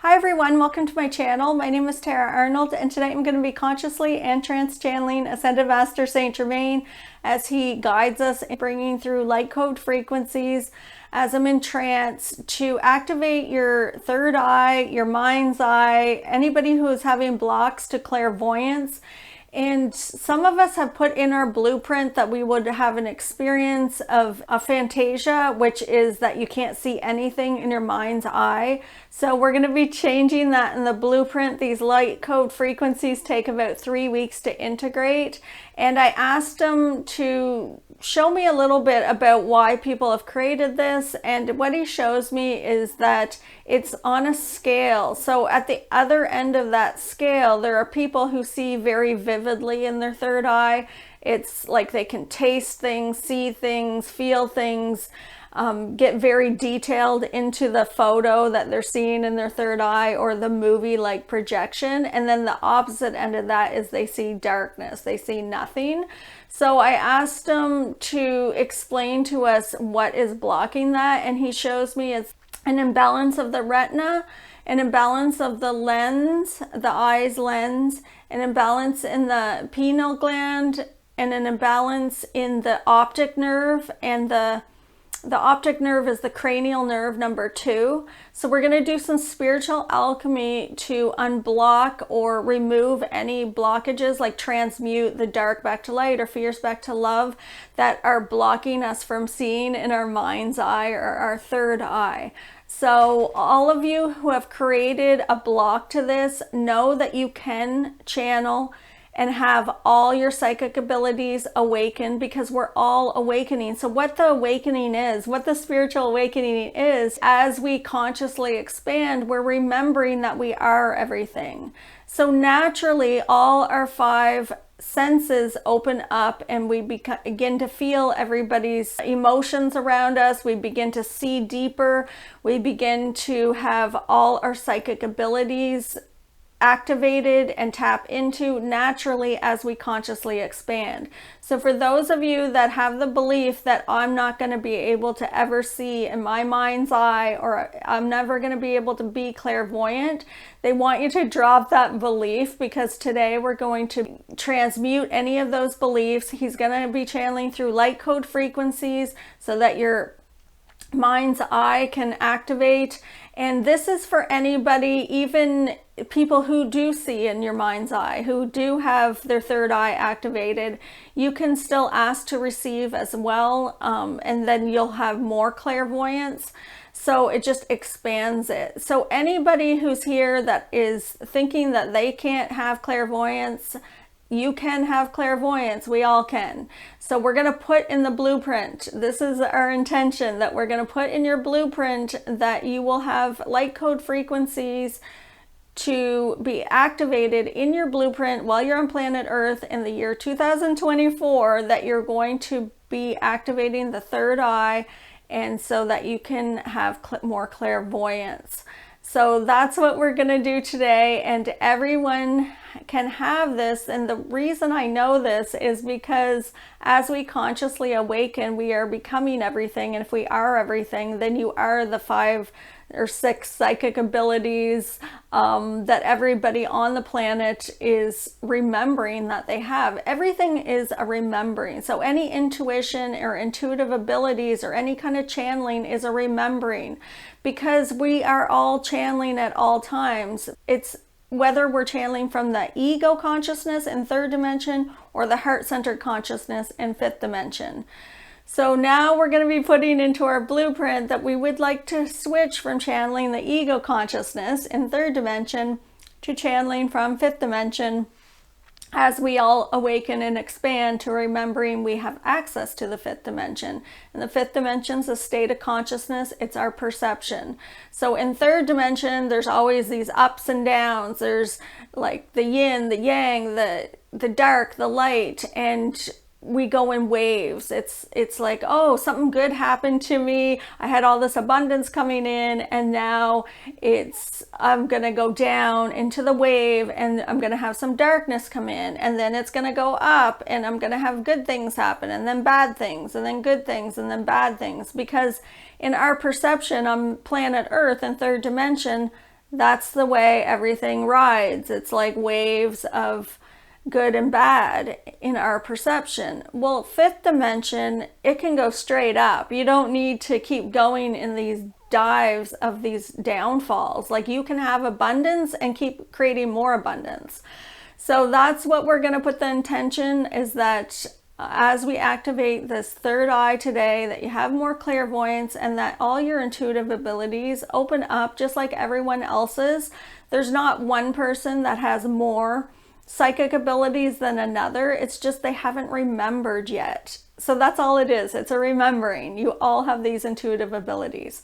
Hi everyone, welcome to my channel. My name is Tara Arnold and tonight I'm going to be consciously and trance channeling Ascended Master Saint Germain as he guides us in bringing through light code frequencies as I'm in trance to activate your third eye, your mind's eye, anybody who is having blocks to clairvoyance. And some of us have put in our blueprint that we would have an experience of aphantasia, which is that you can't see anything in your mind's eye. So we're going to be changing that in the blueprint. These light code frequencies take about 3 weeks to integrate. And I asked them to show me a little bit about why people have created this, and what he shows me is that it's on a scale. So at the other end of that scale, there are people who see very vividly in their third eye. It's like they can taste things, see things, feel things, get very detailed into the photo that they're seeing in their third eye or the movie like projection. And then the opposite end of that is they see darkness, they see nothing. So I asked him to explain to us what is blocking that, and he shows me it's an imbalance of the retina, an imbalance of the lens, the eye's lens, an imbalance in the pineal gland, and an imbalance in the optic nerve, and the optic nerve is the cranial nerve number 2. So we're going to do some spiritual alchemy to unblock or remove any blockages, like transmute the dark back to light or fears back to love that are blocking us from seeing in our mind's eye or our third eye. So all of you who have created a block to this, know that you can channel and have all your psychic abilities awakened, because we're all awakening. So what the awakening is, what the spiritual awakening is, as we consciously expand, we're remembering that we are everything. So naturally, all our 5 senses open up and we begin to feel everybody's emotions around us. We begin to see deeper. We begin to have all our psychic abilities activated and tap into naturally as we consciously expand. So for those of you that have the belief that I'm not going to be able to ever see in my mind's eye, or I'm never going to be able to be clairvoyant, they want you to drop that belief, because today we're going to transmute any of those beliefs. He's going to be channeling through light code frequencies so that your mind's eye can activate. And this is for anybody, even people who do see in your mind's eye, who do have their third eye activated. You can still ask to receive as well, and then you'll have more clairvoyance. So it just expands it. So anybody who's here that is thinking that they can't have clairvoyance, you can have clairvoyance. We all can. So we're going to put in the blueprint. This is our intention, that we're going to put in your blueprint that you will have light code frequencies to be activated in your blueprint while you're on planet Earth in the year 2024, that you're going to be activating the third eye, and so that you can have more clairvoyance. So that's what we're going to do today, and everyone can have this. And the reason I know this is because as we consciously awaken, we are becoming everything. And if we are everything, then you are the 5 or 6 psychic abilities that everybody on the planet is remembering that they have. Everything is a remembering. So any intuition or intuitive abilities or any kind of channeling is a remembering, because we are all channeling at all times. It's whether we're channeling from the ego consciousness in 3rd dimension or the heart-centered consciousness in 5th dimension. So now we're going to be putting into our blueprint that we would like to switch from channeling the ego consciousness in 3rd dimension to channeling from 5th dimension, as we all awaken and expand to remembering we have access to the 5th dimension. And the 5th dimension is a state of consciousness. It's our perception. So in 3rd dimension, there's always these ups and downs. There's like the yin, the yang, the dark, the light, and we go in waves. It's like, oh, something good happened to me. I had all this abundance coming in, and now I'm going to go down into the wave, and I'm going to have some darkness come in, and then it's going to go up, and I'm going to have good things happen, and then bad things, and then good things, and then bad things. Because in our perception on planet Earth in 3rd dimension, That's the way everything rides. It's like waves of good and bad in our perception. Well, fifth dimension, it can go straight up. You don't need to keep going in these dives of these downfalls. Like, you can have abundance and keep creating more abundance. So that's what we're going to put the intention, is that as we activate this third eye today, that you have more clairvoyance and that all your intuitive abilities open up just like everyone else's. There's not one person that has more psychic abilities than another. It's just they haven't remembered yet. So that's all it is. It's a remembering. You all have these intuitive abilities.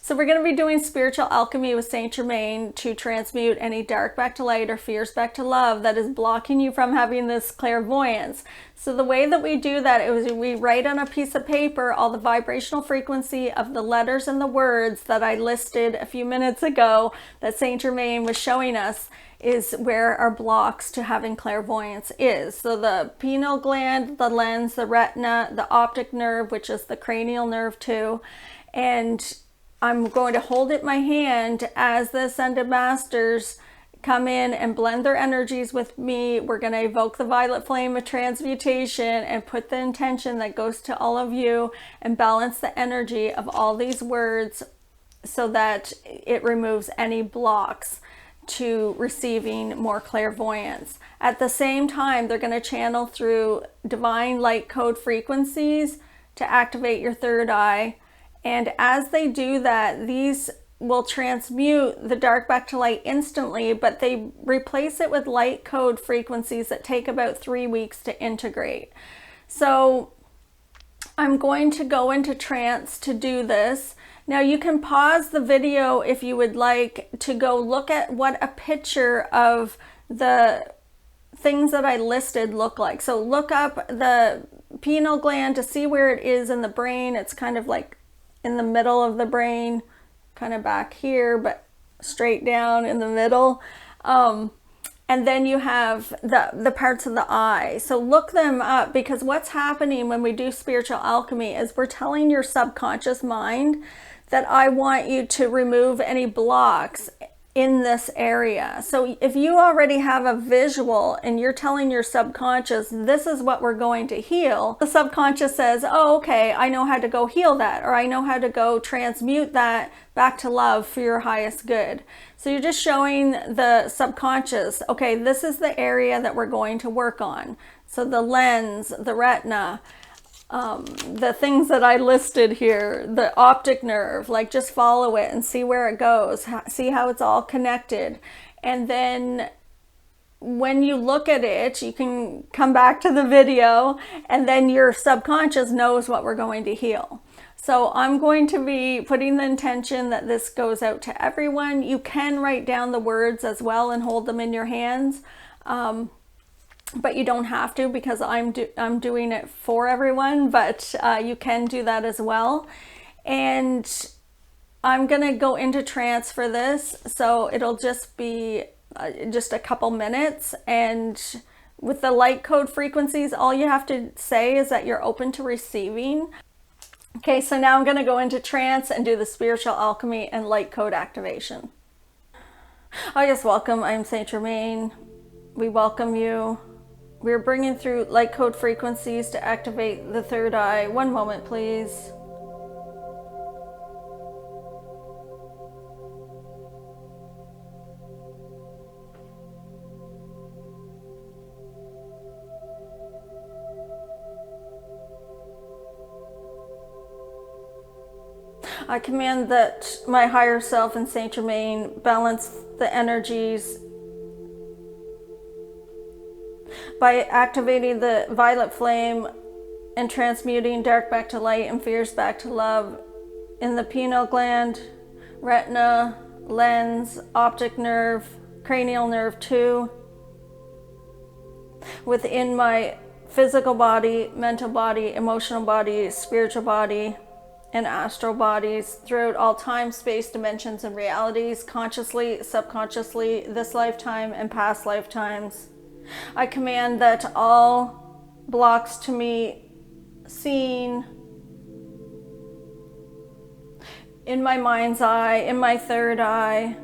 So we're going to be doing spiritual alchemy with Saint Germain to transmute any dark back to light or fears back to love that is blocking you from having this clairvoyance. So the way that we do that is we write on a piece of paper all the vibrational frequency of the letters and the words that I listed a few minutes ago that Saint Germain was showing us is where our blocks to having clairvoyance is. So the pineal gland, the lens, the retina, the optic nerve, which is the cranial nerve too, and I'm going to hold it in my hand as the Ascended Masters come in and blend their energies with me. We're going to evoke the violet flame of transmutation and put the intention that goes to all of you and balance the energy of all these words so that it removes any blocks to receiving more clairvoyance. At the same time, they're going to channel through divine light code frequencies to activate your third eye. And as they do that, these will transmute the dark back to light instantly, but they replace it with light code frequencies that take about 3 weeks to integrate. So I'm going to go into trance to do this. Now you can pause the video if you would like to go look at what a picture of the things that I listed look like. So look up the pineal gland to see where it is in the brain. It's kind of like in the middle of the brain, kind of back here, but straight down in the middle. And then you have the parts of the eye. So look them up, because what's happening when we do spiritual alchemy is we're telling your subconscious mind that I want you to remove any blocks in this area. So if you already have a visual and you're telling your subconscious, this is what we're going to heal, the subconscious says, oh, okay, I know how to go heal that, or I know how to go transmute that back to love for your highest good. So you're just showing the subconscious, okay, this is the area that we're going to work on. So the lens, the retina, the things that I listed here, the optic nerve, like just follow it and see where it goes, see how it's all connected. And then when you look at it, you can come back to the video and then your subconscious knows what we're going to heal. So I'm going to be putting the intention that this goes out to everyone. You can write down the words as well and hold them in your hands. But you don't have to, because I'm doing it for everyone, but you can do that as well. And I'm going to go into trance for this, so it'll just be just a couple minutes. And with the light code frequencies, all you have to say is that you're open to receiving. Okay, so now I'm going to go into trance and do the spiritual alchemy and light code activation. Oh yes, welcome. I'm Saint Germain. We welcome you. We're bringing through light code frequencies to activate the third eye. One moment, please. I command that my higher self and Saint Germain balance the energies by activating the violet flame and transmuting dark back to light and fears back to love in the pineal gland, retina, lens, optic nerve, cranial nerve 2, within my physical body, mental body, emotional body, spiritual body, and astral bodies throughout all time, space, dimensions, and realities, consciously, subconsciously, this lifetime and past lifetimes. I command that all blocks to me seen in my mind's eye, in my third eye,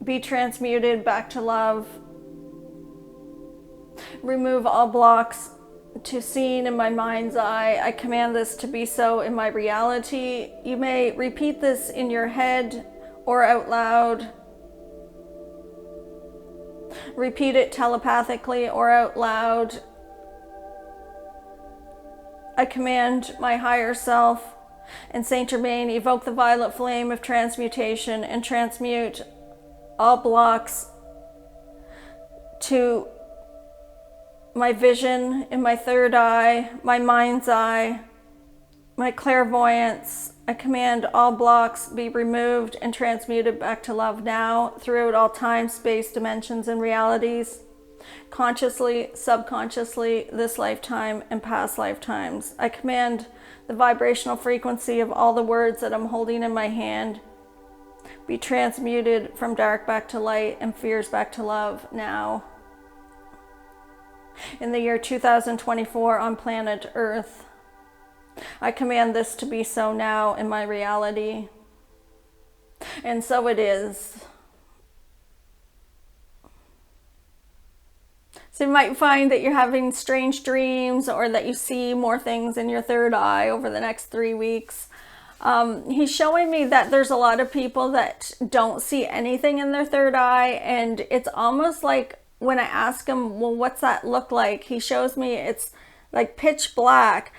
be transmuted back to love. Remove all blocks to seeing in my mind's eye. I command this to be so in my reality. You may repeat this in your head or out loud. Repeat it telepathically or out loud. I command my higher self and Saint Germain, evoke the violet flame of transmutation and transmute all blocks to my vision in my third eye, my mind's eye, my clairvoyance. I command all blocks be removed and transmuted back to love now throughout all time, space, dimensions, and realities. Consciously, subconsciously, this lifetime and past lifetimes. I command the vibrational frequency of all the words that I'm holding in my hand be transmuted from dark back to light and fears back to love now. In the year 2024 on planet Earth, I command this to be so now in my reality. And so it is. So you might find that you're having strange dreams or that you see more things in your third eye over the next 3 weeks. He's showing me that there's a lot of people that don't see anything in their third eye, and it's almost like when I ask him, well, what's that look like? He shows me it's like pitch black,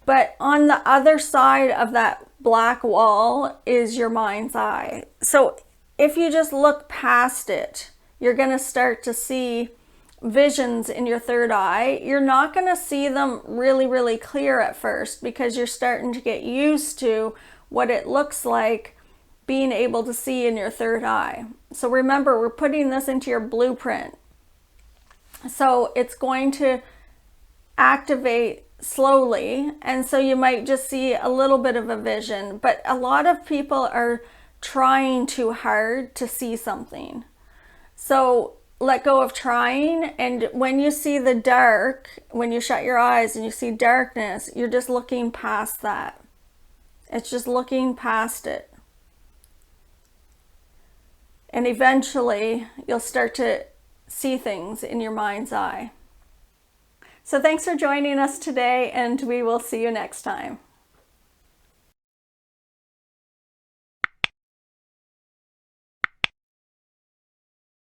but on the other side of that black wall is your mind's eye. So if you just look past it, you're going to start to see visions in your third eye. You're not going to see them really, really clear at first because you're starting to get used to what it looks like being able to see in your third eye. So remember, we're putting this into your blueprint. So it's going to activate slowly, and so you might just see a little bit of a vision, but a lot of people are trying too hard to see something. So let go of trying, and when you see the dark, when you shut your eyes and you see darkness, you're just looking past that. It's just looking past it. And eventually you'll start to see things in your mind's eye. So thanks for joining us today, and we will see you next time.